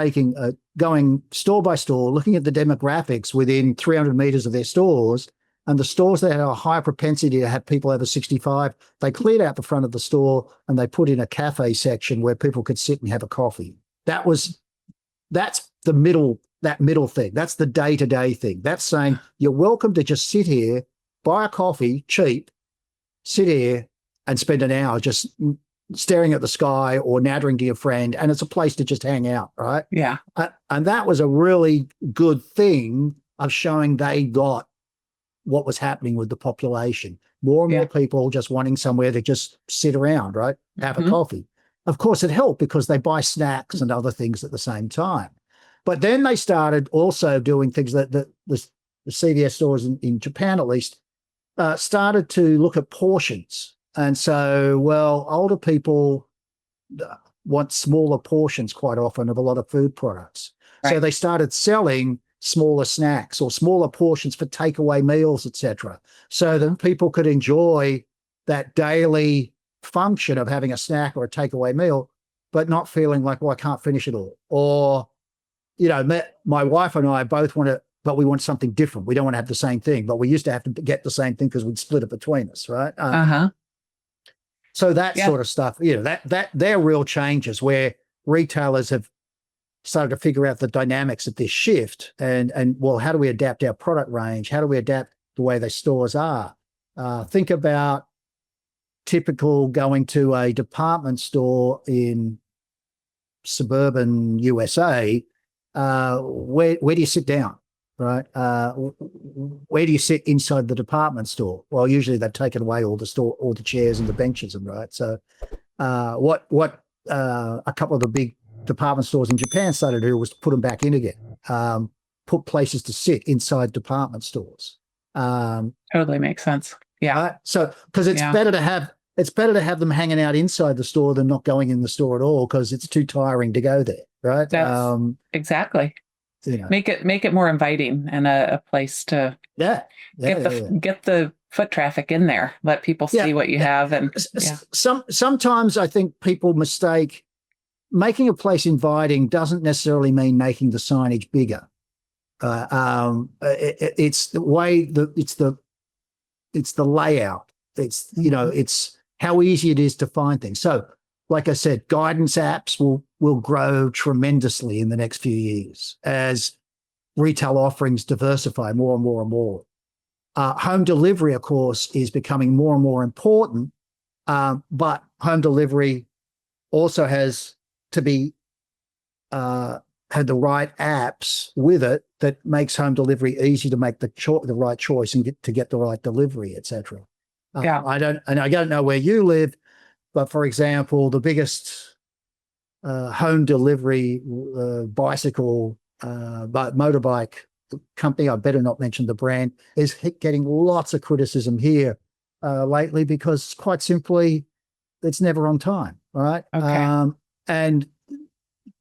going store by store, looking at the demographics within 300 meters of their stores. And the stores that had a high propensity to have people over 65, they cleared out the front of the store and they put in a cafe section where people could sit and have a coffee. That's the middle thing. That's the day-to-day thing. That's saying you're welcome to just sit here, buy a coffee, cheap, sit here and spend an hour just staring at the sky or nattering to your friend, and it's a place to just hang out, right? Yeah. And that was a really good thing of showing they got what was happening with the population. More and more people just wanting somewhere to just sit around, right? Have a coffee. Of course, it helped because they buy snacks and other things at the same time. But then they started also doing things that the CVS stores in Japan, at least, started to look at portions. And so, well, older people want smaller portions quite often of a lot of food products. Right. So they started selling smaller snacks or smaller portions for takeaway meals, etc., so that people could enjoy that daily function of having a snack or a takeaway meal, but not feeling like, well, I can't finish it all. Or, my wife and I both but we want something different. We don't want to have the same thing, but we used to have to get the same thing because we'd split it between us, right? So that sort of stuff, that they're real changes where retailers have started to figure out the dynamics of this shift and well, how do we adapt our product range? How do we adapt the way the stores are? Think about typical going to a department store in suburban USA. Where do you sit down, right? Where do you sit inside the department store? Well, usually they've taken away all the chairs and the benches, right? So what a couple of the big department stores in Japan started to do was to put them back in again, put places to sit inside department stores. Totally makes sense. Yeah. So because it's better to have them hanging out inside the store than not going in the store at all because it's too tiring to go there, right? That's exactly. Make it more inviting and a place to get the foot traffic in there. Let people see what you have. And sometimes I think people mistake making a place inviting doesn't necessarily mean making the signage bigger. It's the way it's the layout. It's it's how easy it is to find things. So, like I said, guidance apps will grow tremendously in the next few years as retail offerings diversify more and more and more. Home delivery, of course, is becoming more and more important, but home delivery also has to be had the right apps with it that makes home delivery easy to make the right choice and get the right delivery, etc. I don't know where you live, but for example, the biggest home delivery motorbike company, I better not mention the brand, is getting lots of criticism here lately because quite simply, it's never on time, right? Okay. And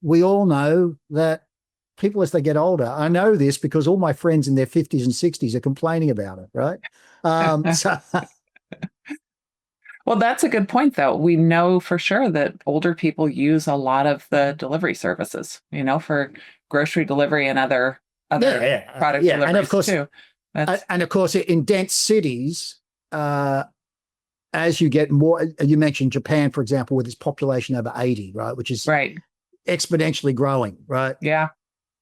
we all know that people, as they get older, I know this because all my friends in their 50s and 60s are complaining about it, right? Well, that's a good point, though. We know for sure that older people use a lot of the delivery services, for grocery delivery and other product deliveries and of course, too. And of course, in dense cities, as you get more, you mentioned Japan, for example, with its population over 80, right, which is exponentially growing, right? Yeah.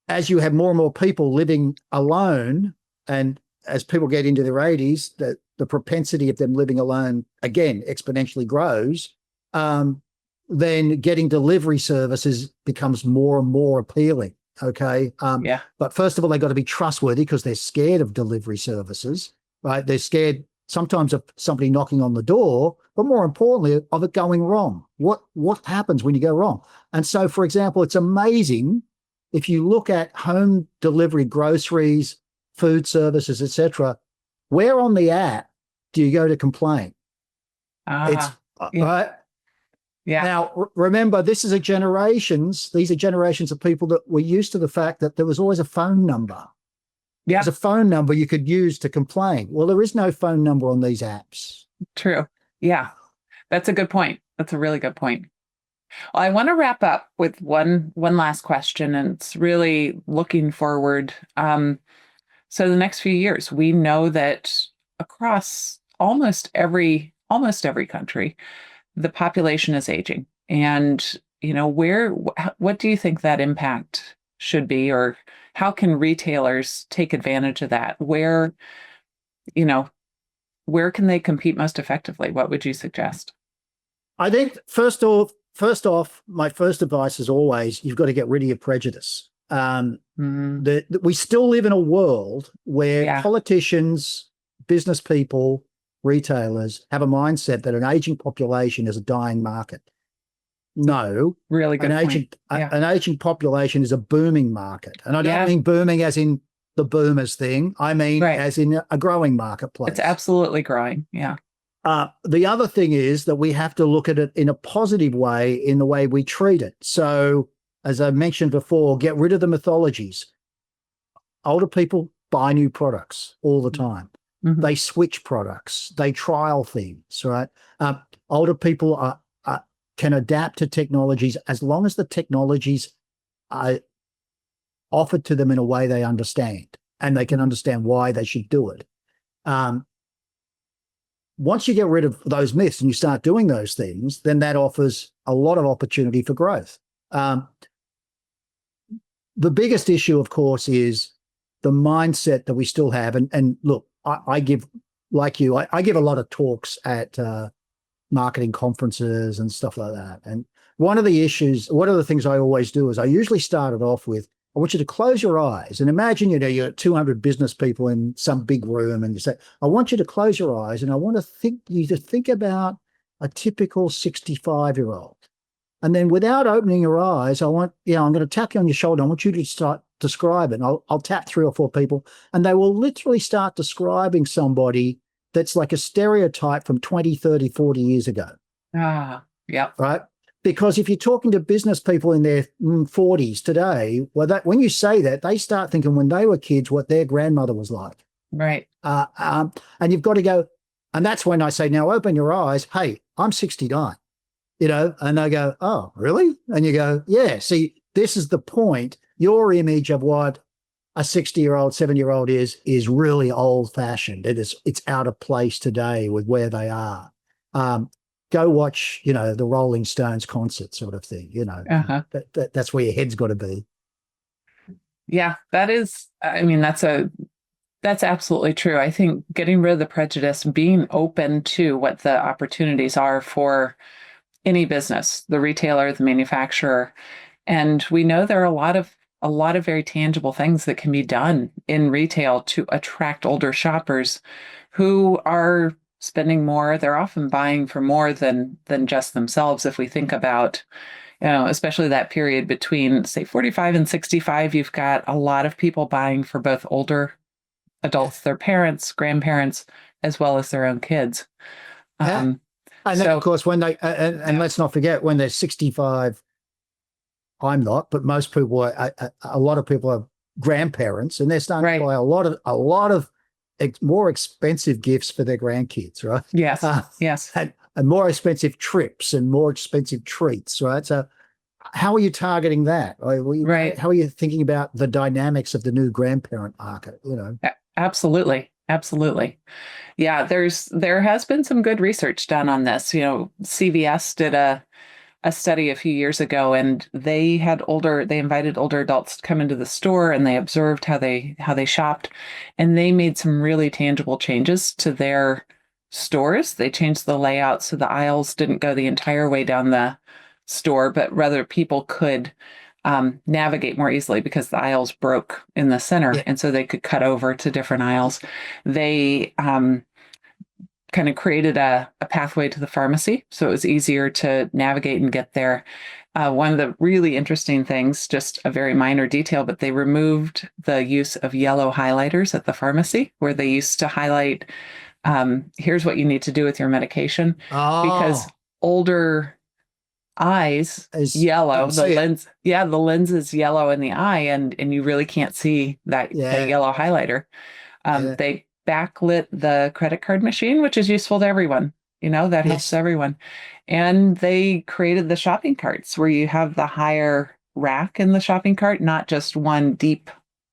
As you have more and more people living alone, and as people get into their 80s, the propensity of them living alone, again, exponentially grows, then getting delivery services becomes more and more appealing, okay? But first of all, they've got to be trustworthy because they're scared of delivery services, right? They're scared sometimes of somebody knocking on the door, but more importantly, of it going wrong. What happens when you go wrong? And so, for example, it's amazing if you look at home delivery, groceries, food services, etc., where on the app do you go to complain? Right? Yeah. Now, remember, these are generations of people that were used to the fact that there was always a phone number. Yeah. There's a phone number you could use to complain. Well, there is no phone number on these apps. True. Yeah. That's a good point. That's a really good point. Well, I want to wrap up with one last question, and it's really looking forward. So the next few years, we know that across almost every country, the population is aging, and what do you think that impact should be, or how can retailers take advantage of that? You know, where can they compete most effectively? What would you suggest? I think first off, my first advice is always you've got to get rid of your prejudice. Mhm. We still live in a world where Yeah, politicians, business people, retailers have a mindset that an aging population is a dying market. No, really an good point. aging Yeah, an aging population is a booming market, and I don't yeah, mean booming as in the boomers thing. I mean right. as in a growing It's marketplace. absolutely growing. Yeah. The other thing is that we have to look at it in a positive way in the way we treat it. So, as I mentioned before, get rid of the mythologies. Older people buy new products all the time. Hmm. They switch products. They trial things, right? Older people can adapt to technologies as long as the technologies are offered to them in a way they understand and they can understand why they should do it. Um, Once you get rid of those myths and you start doing those things, then that offers a lot of opportunity for growth. Um, the biggest issue, of course, is the mindset that we still have. And look, I give, like you, I give a lot of talks at marketing conferences and stuff like that. And one of the things I always do is I usually start it off with, I want you to close your eyes and imagine, you're 200 business people in some big room and you say, I want you to close your eyes and I want you to think about a typical 65-year-old. And then without opening your eyes, I'm going to tap you on your shoulder. I want you to start describing. I'll tap 3 or 4 people and they will literally start describing somebody that's like a stereotype from 20, 30, 40 years ago. Yep. Right? Because if you're talking to business people in their 40s today, when you say that, they start thinking when they were kids what their grandmother was like. Right. And you've got to go, and that's when I say, now open your eyes. Hey, I'm 69, and they go, oh, really? And you go, yeah, see, this is the point. Your image of what a 60-year-old, 70-year-old is really old fashioned. It's out of place today with where they are. Go watch, the Rolling Stones concert sort of thing, Uh-huh. that's where your head's got to be. Yeah, that's absolutely true. I think getting rid of the prejudice, being open to what the opportunities are for any business, the retailer, the manufacturer. And we know there are a lot of very tangible things that can be done in retail to attract older shoppers who are spending more. They're often buying for more than just themselves. If we think about, especially that period between, say, 45 and 65, you've got a lot of people buying for both older adults, their parents, grandparents, as well as their own kids. Yeah. And then, So of course, when they, and let's not forget, when they're 65, I'm not, but most people a lot of people are grandparents and they're starting to right. buy a lot of more expensive gifts for their grandkids, right? Yes. Yes. And more expensive trips and more expensive treats, right? So how are you targeting that? Right. How are you thinking about the dynamics of the new grandparent market, Absolutely. Absolutely. Yeah, there has been some good research done on this. CVS did a study a few years ago, and they invited older adults to come into the store, and they observed how they shopped, and they made some really tangible changes to their stores. They changed the layout so the aisles didn't go the entire way down the store, but rather people could navigate more easily because the aisles broke in the center, Yeah. and so they could cut over to different aisles. They kind of created a pathway to the pharmacy, so it was easier to navigate and get there. One of the really interesting things, just a very minor detail, but they removed the use of yellow highlighters at the pharmacy, where they used to highlight, here's what you need to do with your medication, because Oh, older eyes yellow, can't see it. the lens is yellow in the eye, and you really can't see that Yeah. yellow highlighter. Yeah. They backlit the credit card machine, which is useful to everyone. That helps Yes. everyone. And they created the shopping carts where you have the higher rack in the shopping cart, not just one deep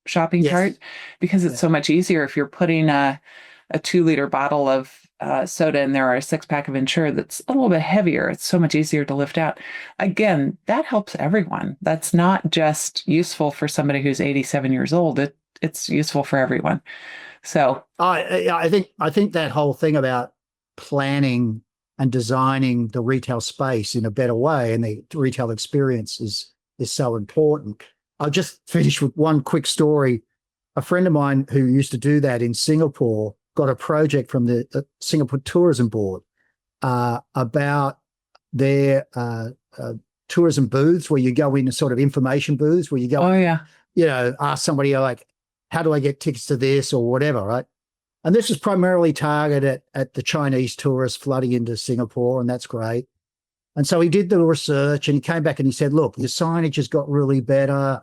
shopping cart, Yes. because it's Yeah. so much easier if you're putting a 2 liter bottle of soda in there or a 6 pack of Ensure that's a little bit heavier. It's so much easier to lift out. Again, that helps everyone. That's not just useful for somebody who's 87 years old. It's useful for everyone. So I think that whole thing about planning and designing the retail space in a better way and the retail experience is so important. I'll just finish with one quick story. A friend of mine who used to do that in Singapore got a project from the Singapore Tourism Board about their tourism booths, where you go in, sort of information booths where you go, oh yeah. ask somebody like, how do I get tickets to this or whatever, right? And this is primarily targeted at the Chinese tourists flooding into Singapore, and that's great. And so he did the research and he came back and he said, look, your signage has got really better.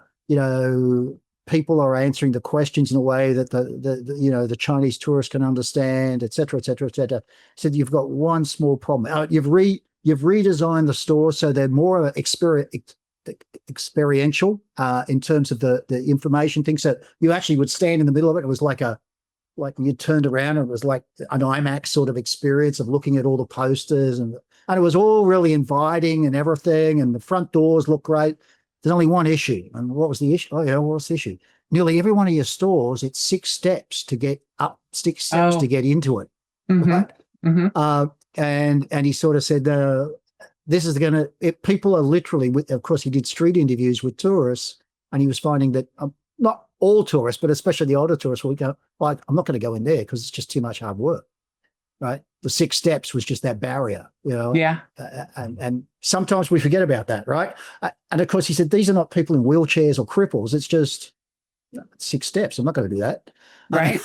People are answering the questions in a way that the Chinese tourists can understand, et cetera, et cetera, et cetera. He said, you've got one small problem. You've redesigned the store so they're more experiential in terms of the information thing. So you actually would stand in the middle of it. It was like you turned around and it was like an IMAX sort of experience of looking at all the posters and it was all really inviting and everything. And the front doors look great. There's only one issue. And what was the issue? Oh yeah, what's the issue? Nearly every one of your stores, it's 6 steps to get up, 6 steps to get into it. Mm-hmm. Right? Mm-hmm. And he sort of said, this is going to, people are literally, of course, he did street interviews with tourists and he was finding that not all tourists, but especially the older tourists will go, like, I'm not going to go in there because it's just too much hard work, right? The 6 steps was just that barrier, Yeah. And sometimes we forget about that, right? And of course, he said, these are not people in wheelchairs or cripples. It's just 6 steps. I'm not going to do that. Right.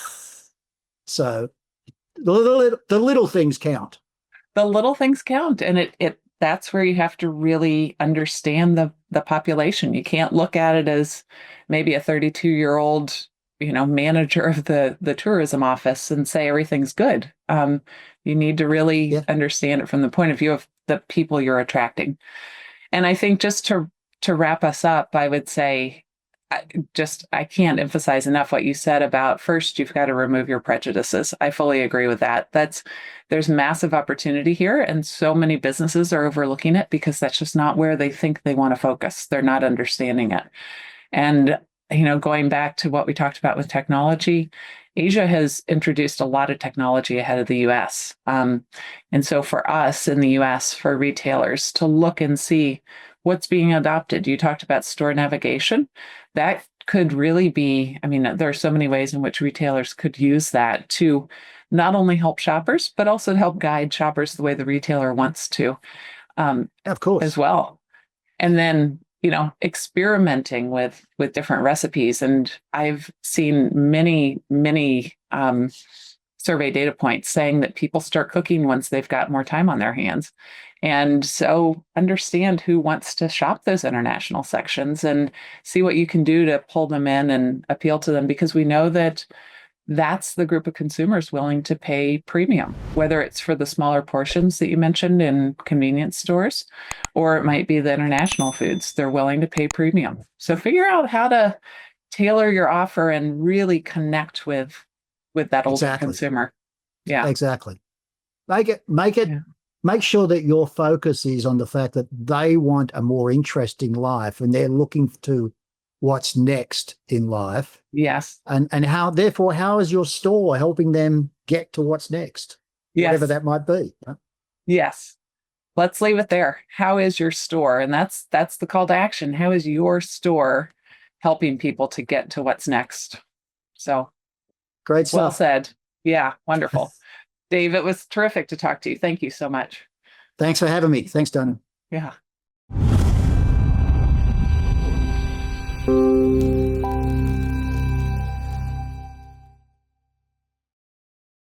So the little things count. The little things count. And that's where you have to really understand the population. You can't look at it as maybe a 32-year-old, manager of the tourism office and say everything's good. You need to really understand it from the point of view of the people you're attracting. And I think just to wrap us up, I would say, I can't emphasize enough what you said about first, you've got to remove your prejudices. I fully agree with that. There's massive opportunity here, and so many businesses are overlooking it because that's just not where they think they want to focus. They're not understanding it. And, going back to what we talked about with technology, Asia has introduced a lot of technology ahead of the US. And so for us in the US, for retailers to look and see what's being adopted. You talked about store navigation. That could really be, there are so many ways in which retailers could use that to not only help shoppers, but also to help guide shoppers the way the retailer wants to. Of course. As well. And then, experimenting with different recipes. And I've seen many, many survey data points saying that people start cooking once they've got more time on their hands. And so understand who wants to shop those international sections and see what you can do to pull them in and appeal to them, because we know that that's the group of consumers willing to pay premium, whether it's for the smaller portions that you mentioned in convenience stores, or it might be the international foods. They're willing to pay premium. So figure out how to tailor your offer and really connect with that older consumer. Yeah, exactly. Make sure that your focus is on the fact that they want a more interesting life and they're looking to what's next in life. Yes. And how is your store helping them get to what's next? Yes. Whatever that might be. Huh? Yes. Let's leave it there. How is your store? And that's the call to action. How is your store helping people to get to what's next? So great stuff. Well said. Yeah, wonderful. Dave, it was terrific to talk to you. Thank you so much. Thanks for having me. Thanks, Dana. Yeah.